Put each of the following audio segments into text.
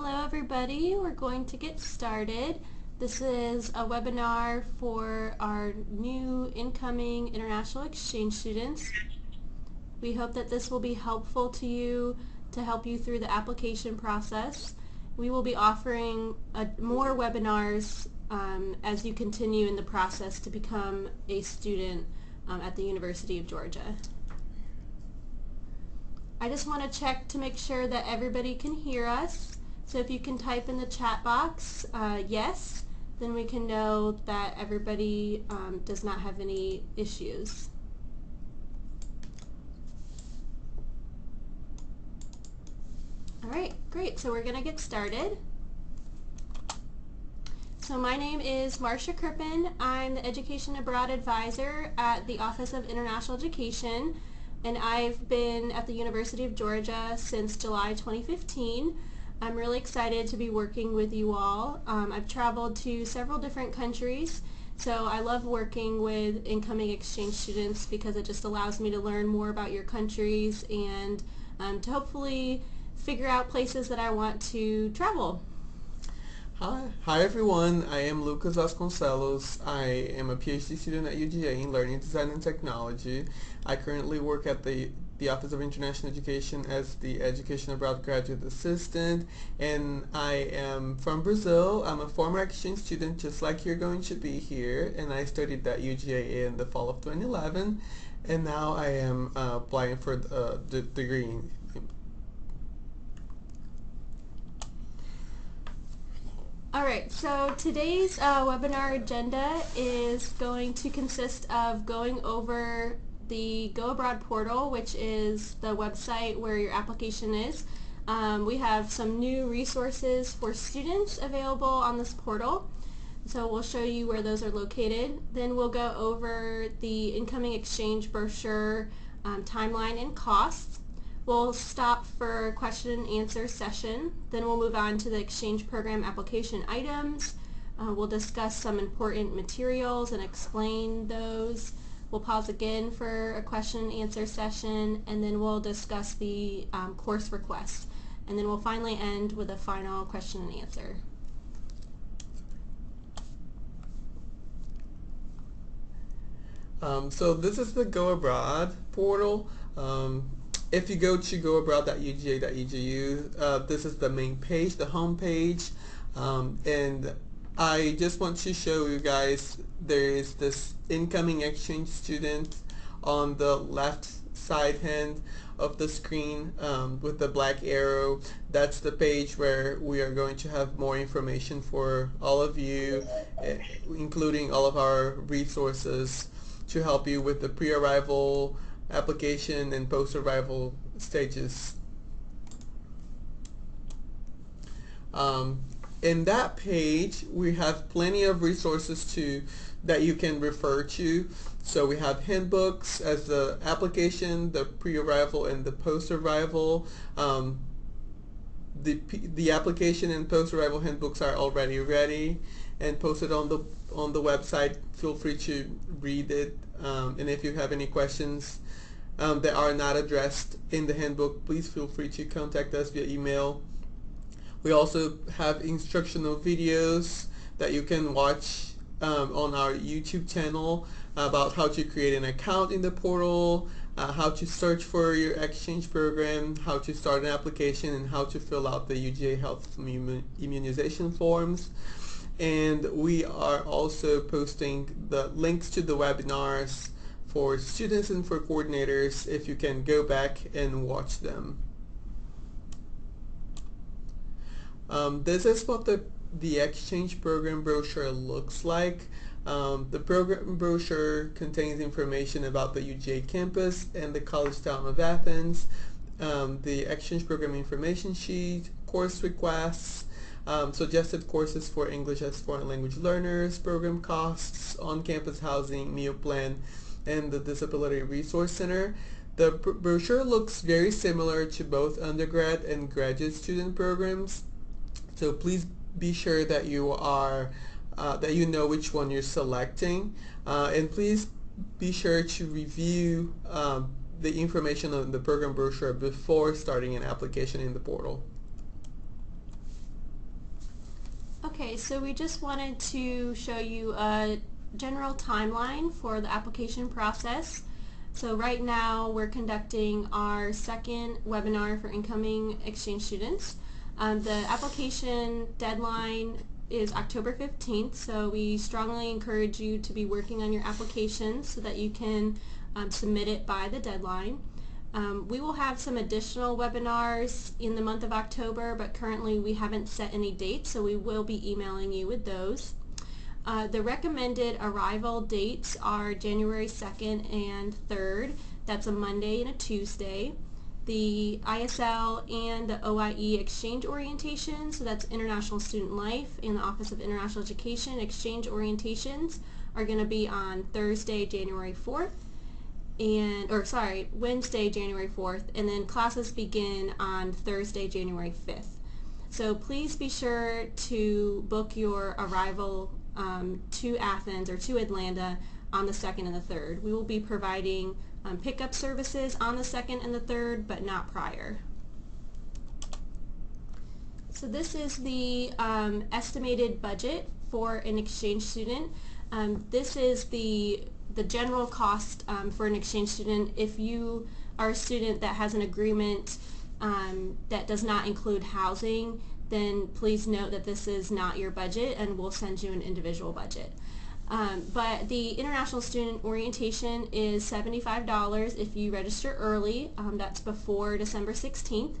Hello everybody, we're going to get started. This is a webinar for our new incoming international exchange students. We hope that this will be helpful to you to help you through the application process. We will be offering more webinars as you continue in the process to become a student at the University of Georgia. I just want to check to make sure that everybody can hear us. So if you can type in the chat box yes, then we can know that everybody does not have any issues. Alright, great. So we're going to get started. So my name is Marcia Crippen. I'm the Education Abroad Advisor at the Office of International Education, and I've been at the University of Georgia since July 2015. I'm really excited to be working with you all. I've traveled to several different countries, so I love working with incoming exchange students because it just allows me to learn more about your countries and to hopefully figure out places that I want to travel. Hi everyone, I am Lucas Vasconcelos. I am a PhD student at UGA in Learning Design and Technology. I currently work at the Office of International Education as the Education Abroad Graduate Assistant, and I am from Brazil. I'm a former exchange student just like you're going to be here, and I studied at UGA in the fall of 2011, and now I am applying for the degree. Alright, so today's webinar agenda is going to consist of going over the Go Abroad portal, which is the website where your application is. We have some new resources for students available on this portal, so we'll show you where those are located. Then we'll go over the incoming exchange brochure timeline and costs. We'll stop for a question and answer session. Then we'll move on to the exchange program application items. We'll discuss some important materials and explain those. We'll pause again for a question and answer session, and then we'll discuss the course request. And then we'll finally end with a final question and answer. So this is the Go Abroad portal. If you go to goabroad.uga.edu, this is the main page, the home page, and I just want to show you guys there is this incoming exchange student on the left side hand of the screen with the black arrow. That's the page where we are going to have more information for all of you, including all of our resources to help you with the pre-arrival application and post-arrival stages. In that page we have plenty of resources that you can refer to. So we have handbooks as the application, the pre-arrival and the post-arrival. The application and post-arrival handbooks are already ready and posted on the website. Feel free to read it, and if you have any questions that are not addressed in the handbook, please feel free to contact us via email. We also have instructional videos that you can watch on our YouTube channel about how to create an account in the portal, how to search for your exchange program, how to start an application, and how to fill out the UGA Health immunization forms. And we are also posting the links to the webinars for students and for coordinators if you can go back and watch them. This is what the exchange program brochure looks like. The program brochure contains information about the UGA campus and the college town of Athens, the exchange program information sheet, course requests, suggested courses for English as foreign language learners, program costs, on-campus housing, meal plan, and the Disability Resource Center. The brochure looks very similar to both undergrad and graduate student programs, so please be sure that you know which one you're selecting, and please be sure to review the information on the program brochure before starting an application in the portal. Okay, so we just wanted to show you a general timeline for the application process. So right now we're conducting our second webinar for incoming exchange students. The application deadline is October 15th, so we strongly encourage you to be working on your application so that you can submit it by the deadline. We will have some additional webinars in the month of October, but currently we haven't set any dates, so we will be emailing you with those. The recommended arrival dates are January 2nd and 3rd. That's a Monday and a Tuesday. The ISL and the OIE exchange orientation, so that's International Student Life and the Office of International Education exchange orientations, are going to be on Thursday, January 4th. Wednesday, January 4th, and then classes begin on Thursday, January 5th. So please be sure to book your arrival to Athens or to Atlanta on the 2nd and the 3rd. We will be providing pickup services on the 2nd and the 3rd, but not prior. So this is the estimated budget for an exchange student. This is the general cost for an exchange student. If you are a student that has an agreement that does not include housing, then please note that this is not your budget and we'll send you an individual budget. But the International Student Orientation is $75 if you register early. That's before December 16th.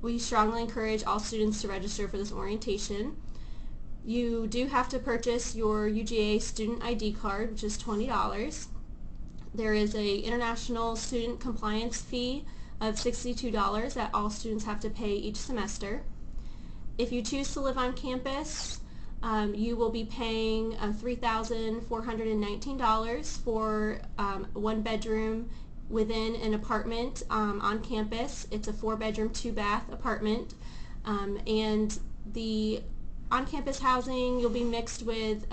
We strongly encourage all students to register for this orientation. You do have to purchase your UGA student ID card, which is $20. There is a international student compliance fee of $62 that all students have to pay each semester. If you choose to live on campus, you will be paying $3,419 for one bedroom within an apartment on campus. It's a 4-bedroom, 2-bath apartment, and the on-campus housing, you'll be mixed with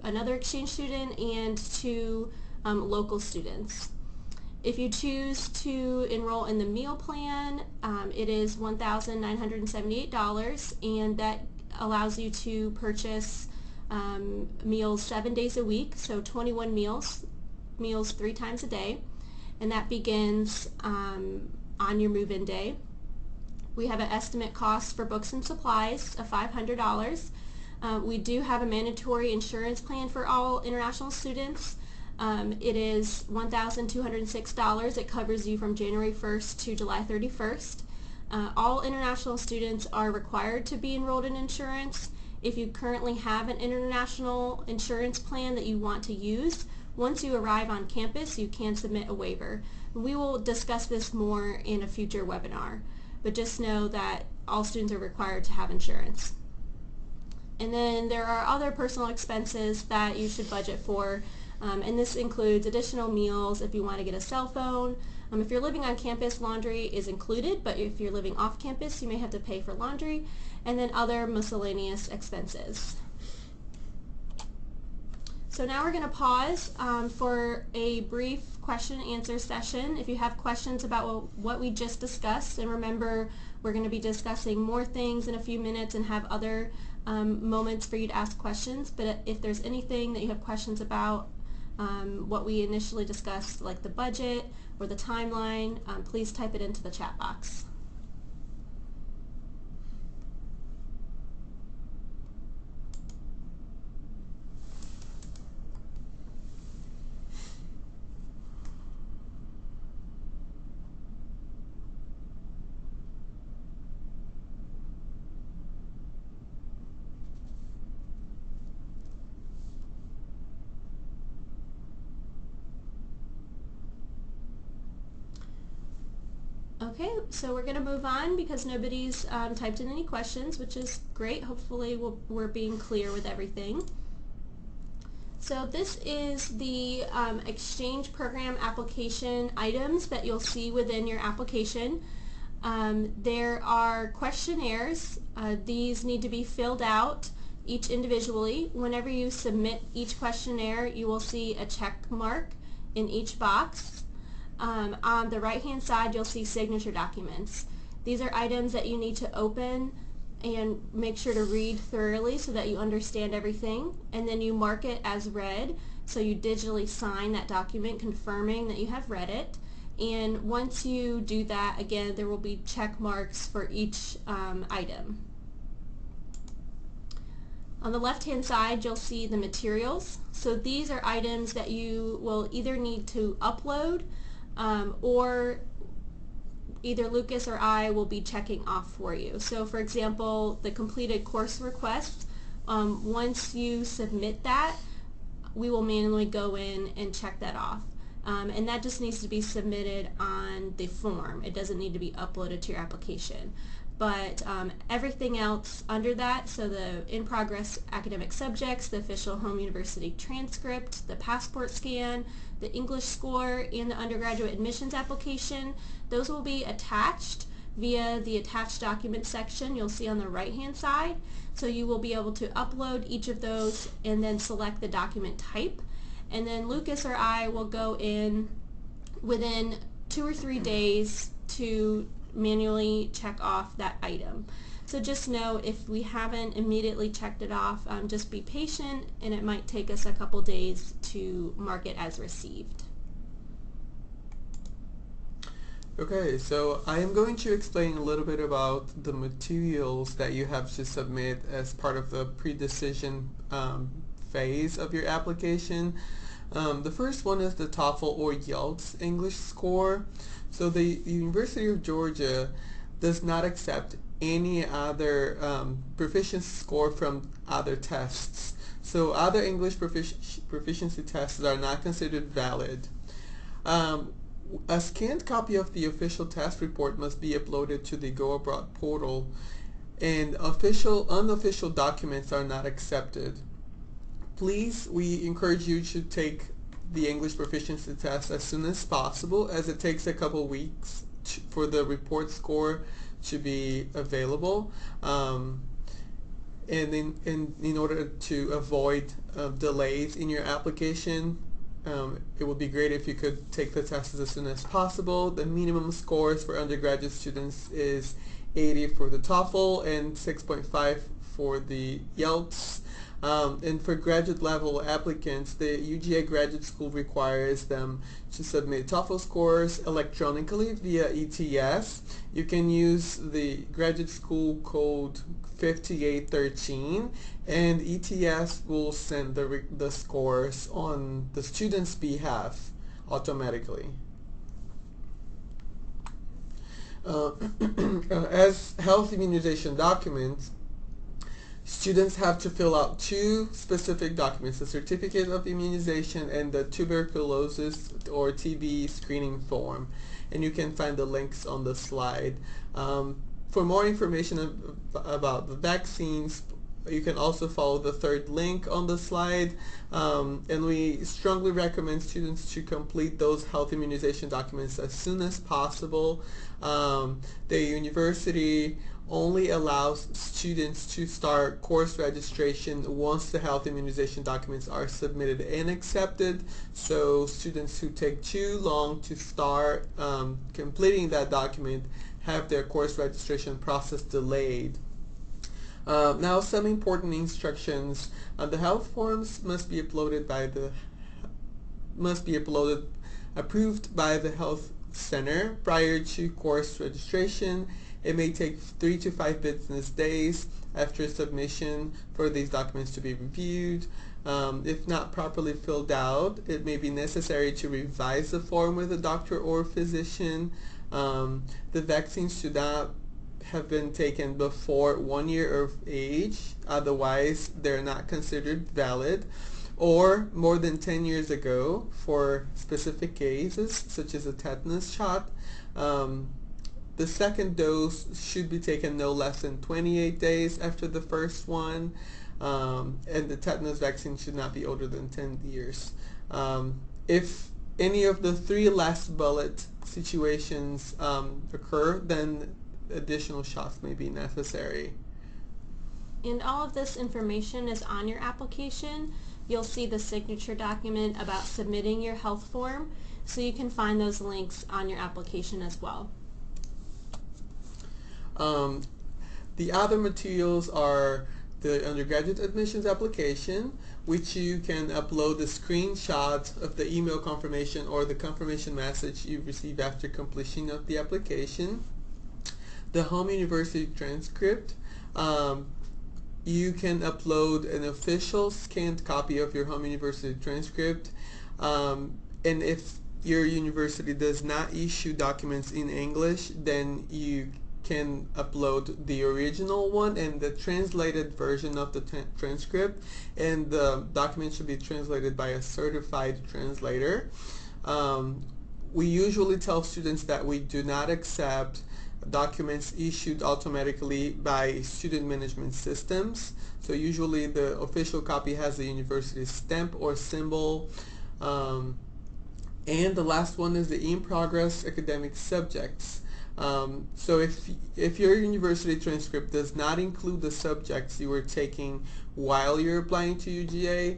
another exchange student and 2 local students. If you choose to enroll in the meal plan, it is $1,978, and that allows you to purchase meals 7 days a week, so 21 meals 3 times a day, and that begins on your move-in day. We have an estimate cost for books and supplies of $500. We do have a mandatory insurance plan for all international students. It is $1,206. It covers you from January 1st to July 31st. All international students are required to be enrolled in insurance. If you currently have an international insurance plan that you want to use, once you arrive on campus, you can submit a waiver. We will discuss this more in a future webinar, but just know that all students are required to have insurance. And then there are other personal expenses that you should budget for, and this includes additional meals if you want to get a cell phone. If you're living on campus, laundry is included, but if you're living off campus, you may have to pay for laundry, and then other miscellaneous expenses. So now we're going to pause for a brief question and answer session. If you have questions about what we just discussed, and remember we're going to be discussing more things in a few minutes and have other moments for you to ask questions, but if there's anything that you have questions about what we initially discussed, like the budget or the timeline, please type it into the chat box. Okay, so we're going to move on because nobody's typed in any questions, which is great. Hopefully we're being clear with everything. So this is the exchange program application items that you'll see within your application. There are questionnaires. These need to be filled out each individually. Whenever you submit each questionnaire, you will see a check mark in each box. On the right hand side, you'll see signature documents. These are items that you need to open and make sure to read thoroughly so that you understand everything, and then you mark it as read, so you digitally sign that document confirming that you have read it. And once you do that, again, there will be check marks for each item. On the left-hand side, you'll see the materials. So these are items that you will either need to upload or either Lucas or I will be checking off for you. So for example, the completed course request, once you submit that, we will manually go in and check that off. And that just needs to be submitted on the form. It doesn't need to be uploaded to your application. But everything else under that, so the in-progress academic subjects, the official home university transcript, the passport scan, the English score, and the undergraduate admissions application, those will be attached via the attached document section you'll see on the right-hand side. So you will be able to upload each of those and then select the document type. And then Lucas or I will go in within 2 or 3 days to manually check off that item. So just know if we haven't immediately checked it off, just be patient, and it might take us a couple days to mark it as received. Okay, so I am going to explain a little bit about the materials that you have to submit as part of the pre-decision phase of your application. The first one is the TOEFL or IELTS English score. So the University of Georgia does not accept any other proficiency score from other tests. So other English proficiency tests are not considered valid. A scanned copy of the official test report must be uploaded to the Go Abroad portal, and unofficial documents are not accepted. Please, we encourage you to take the English proficiency test as soon as possible, as it takes a couple weeks for the report score to be available. And in order to avoid delays in your application, it would be great if you could take the test as soon as possible. The minimum scores for undergraduate students is 80 for the TOEFL and 6.5 for the IELTS. And for graduate level applicants, the UGA Graduate School requires them to submit TOEFL scores electronically via ETS. You can use the graduate school code 5813, and ETS will send the scores on the student's behalf automatically. As health immunization documents, students have to fill out 2 specific documents, the certificate of immunization and the tuberculosis or TB screening form. And you can find the links on the slide. For more information about the vaccines, you can also follow the 3rd link on the slide. And we strongly recommend students to complete those health immunization documents as soon as possible. The university only allows students to start course registration once the health immunization documents are submitted and accepted. So students who take too long to start completing that document have their course registration process delayed. Now, some important instructions. The health forms must be approved by the health center prior to course registration. It may take 3 to 5 business days after submission for these documents to be reviewed. If not properly filled out, it may be necessary to revise the form with a doctor or physician. The vaccines should not have been taken before 1 year of age, otherwise they're not considered valid, or more than 10 years ago for specific cases such as a tetanus shot. The second dose should be taken no less than 28 days after the first one, and the tetanus vaccine should not be older than 10 years. If any of the 3 last bullet situations occur, then additional shots may be necessary. And all of this information is on your application. You'll see the signature document about submitting your health form, so you can find those links on your application as well. The other materials are the undergraduate admissions application, which you can upload the screenshot of the email confirmation or the confirmation message you receive after completion of the application. The home university transcript. You can upload an official scanned copy of your home university transcript, and if your university does not issue documents in English, then you can upload the original one and the translated version of the transcript, and the document should be translated by a certified translator. We usually tell students that we do not accept documents issued automatically by student management systems. So usually the official copy has the university stamp or symbol. And the last one is the in-progress academic subjects. So if your university transcript does not include the subjects you were taking while you're applying to UGA,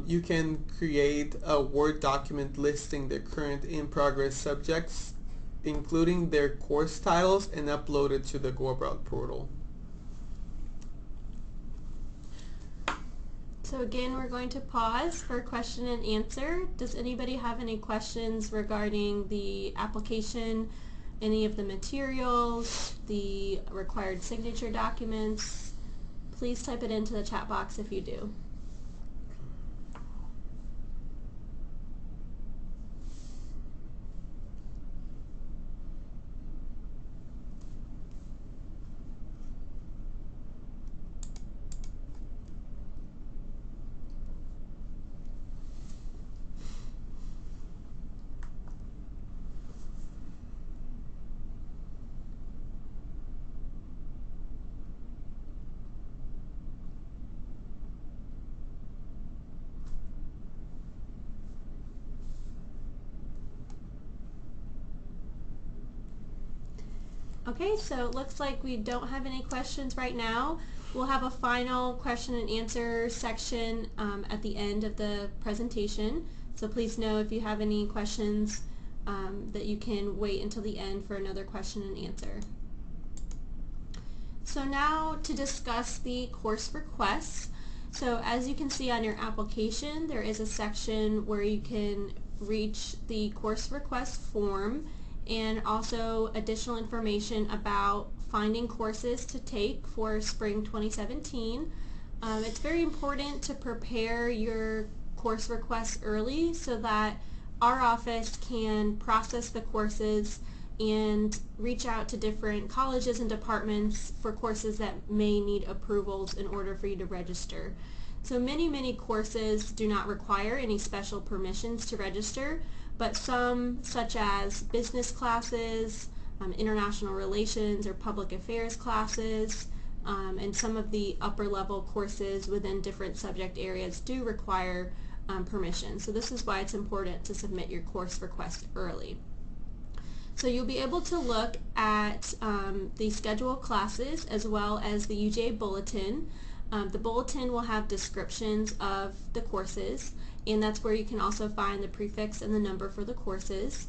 you can create a Word document listing the current in-progress subjects, including their course titles, and upload it to the Go Abroad portal. So again, we're going to pause for question and answer. Does anybody have any questions regarding the application, any of the materials, the required signature documents? Please type it into the chat box if you do. Okay, so it looks like we don't have any questions right now. We'll have a final question and answer section at the end of the presentation. So please know if you have any questions that you can wait until the end for another question and answer. So now to discuss the course requests. So as you can see on your application, there is a section where you can reach the course request form and also additional information about finding courses to take for spring 2017. It's very important to prepare your course requests early so that our office can process the courses and reach out to different colleges and departments for courses that may need approvals in order for you to register. So many courses do not require any special permissions to register, but some, such as business classes, international relations or public affairs classes, and some of the upper level courses within different subject areas do require permission. So this is why it's important to submit your course request early. So you'll be able to look at the schedule of classes as well as the UGA bulletin. The bulletin will have descriptions of the courses, and that's where you can also find the prefix and the number for the courses.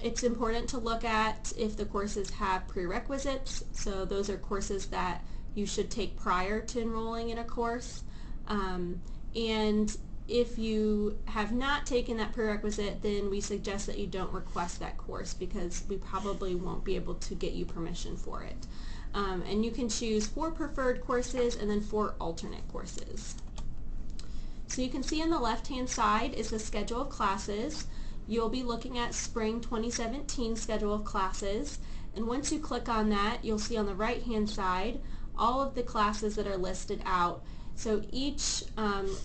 It's important to look at if the courses have prerequisites, so those are courses that you should take prior to enrolling in a course. And if you have not taken that prerequisite, then we suggest that you don't request that course because we probably won't be able to get you permission for it. And you can choose 4 preferred courses and then 4 alternate courses. So you can see on the left-hand side is the schedule of classes. You'll be looking at spring 2017 schedule of classes, and once you click on that, you'll see on the right-hand side all of the classes that are listed out. So each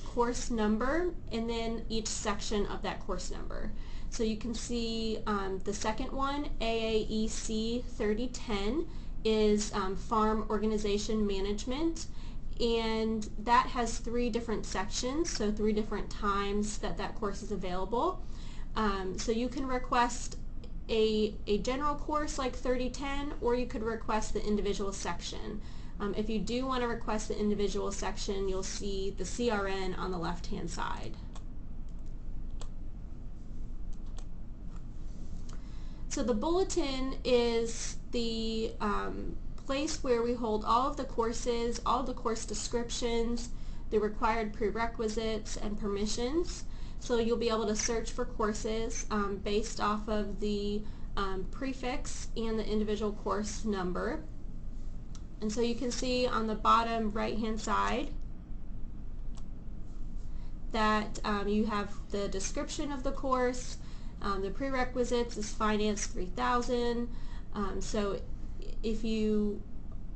course number and then each section of that course number. So you can see the second one, AAEC 3010, is Farm Organization Management, and that has 3 different sections, so 3 different times that that course is available. So you can request a general course like 3010, or you could request the individual section. If you do want to request the individual section, you'll see the CRN on the left-hand side. So the bulletin is the place where we hold all of the courses, all the course descriptions, the required prerequisites, and permissions. So you'll be able to search for courses based off of the prefix and the individual course number. And so you can see on the bottom right hand side that you have the description of the course. The prerequisites is Finance 3000. So if you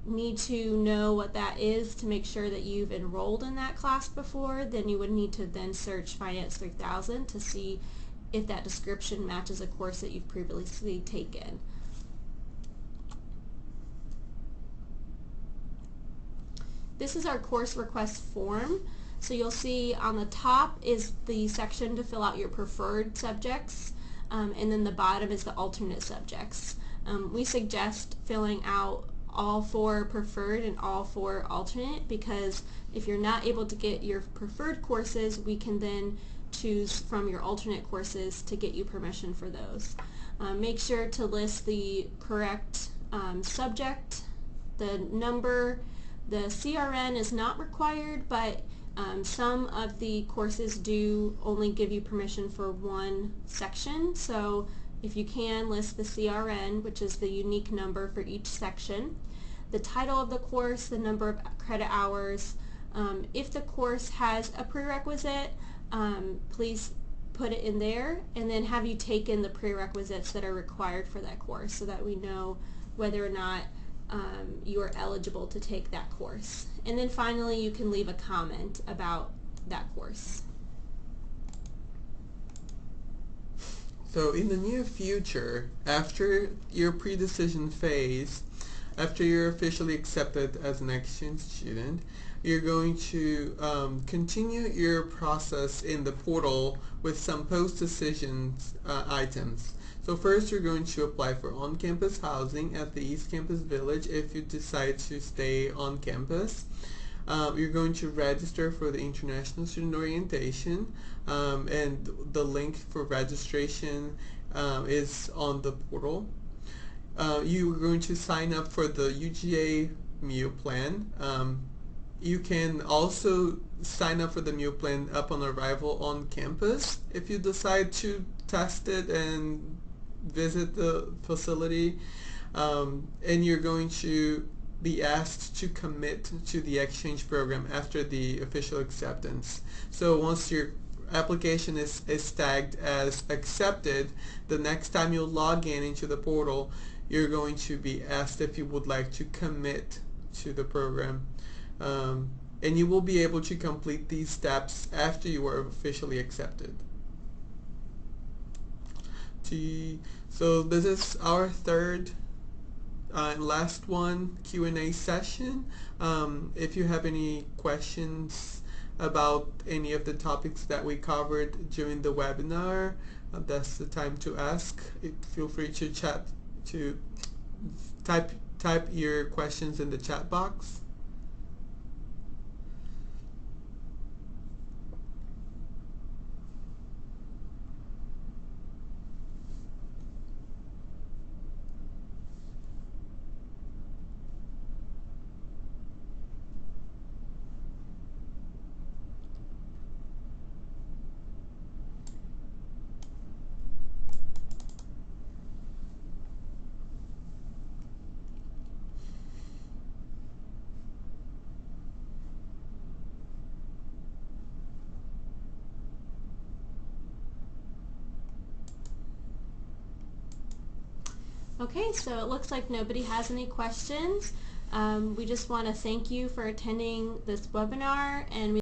need to know what that is to make sure that you've enrolled in that class before, then you would need to then search Finance 3000 to see if that description matches a course that you've previously taken. This is our course request form. So you'll see on the top is the section to fill out your preferred subjects, and then the bottom is the alternate subjects. We suggest filling out all 4 preferred and all 4 alternate, because if you're not able to get your preferred courses, we can then choose from your alternate courses to get you permission for those. Make sure to list the correct subject, the number. The CRN is not required, but some of the courses do only give you permission for one section. So if you can, list the CRN, which is the unique number for each section, the title of the course, the number of credit hours. If the course has a prerequisite, please put it in there, and then have you taken the prerequisites that are required for that course so that we know whether or not you are eligible to take that course. And then finally, you can leave a comment about that course. So in the near future, after your pre-decision phase, after you're officially accepted as an exchange student, you're going to continue your process in the portal with some post-decision items. So first, you're going to apply for on-campus housing at the East Campus Village if you decide to stay on campus. You're going to register for the International Student Orientation, and the link for registration is on the portal. You are going to sign up for the UGA meal plan. You can also sign up for the meal plan upon arrival on campus if you decide to test it and visit the facility, and you're going to be asked to commit to the exchange program after the official acceptance. So once your application is tagged as accepted, the next time you log into the portal, you're going to be asked if you would like to commit to the program. And you will be able to complete these steps after you are officially accepted. So this is our third and last one Q&A session. If you have any questions about any of the topics that we covered during the webinar, that's the time to ask. Feel free to type your questions in the chat box. Okay, so it looks like nobody has any questions. We just want to thank you for attending this webinar, and we